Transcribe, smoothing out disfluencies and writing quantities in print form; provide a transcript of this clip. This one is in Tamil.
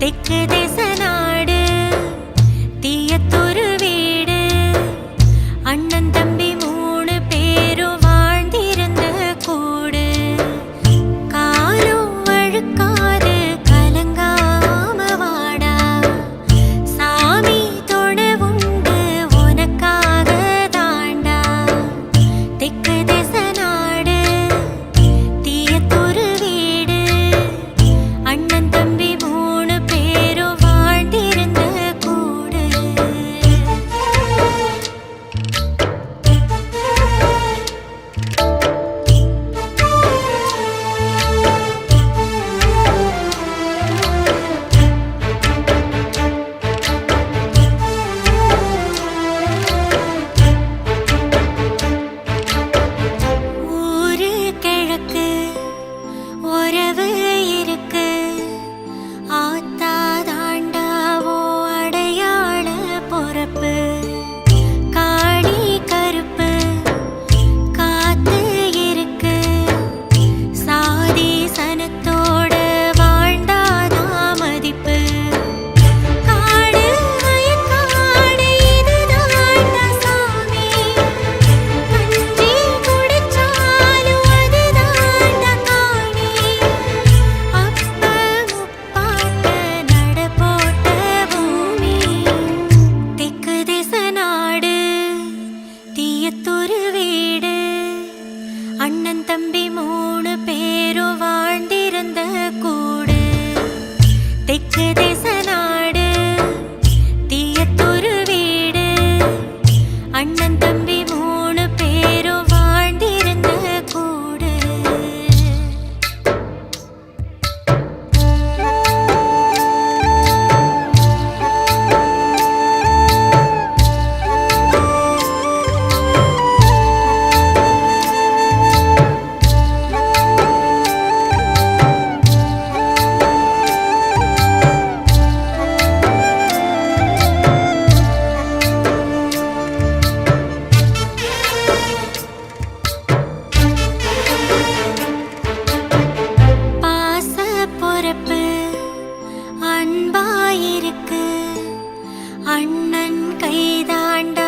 தெற்கு தேச நாடு தீயத்தொரு வீடு அண்ணன் தம்பி 3 பேரும் வாழ்ந்திருந்த கூடு காலும் வழுக்காது கலங்காம வாடா சாமி தொணவுண்டு உனக்காக தாண்டா தெற்கு தேச நாடு தீயத்தொரு வீடு அண்ணன் தம்பி 3 பேரும் வாழ்ந்திருந்த கூடு ஊரு கிழக்கு உறவு இருக்கு ஆத்தா தாண்டாவோ அடையாள பொறப்பு காடி கருப்பு காத்து இருக்கு சாதி சனத்தோட வாழ்ந்தாதான் மதிப்பு காடு வயக்காடு இதுதான்டா சாமி கஞ்சி குடிச்சாலும் அதுதான்டா காணி அப்ப முப்பாட்ட நட போட்ட பூமி தெற்கு தேச நாடு தீயத்தொரு வீடு அண்ணன் தம்பி 3 பேரும் வாழ்ந்திருந்த கூடு தெற்கு தேச நாடு தீயத்தொரு வீடு அண்ணன் தம்பி 3 பேரும் வாழ்ந்திருந்த கூடு பாச பொறப்பு அன்பாயிருக்கு அண்ணன் கைதாண்ட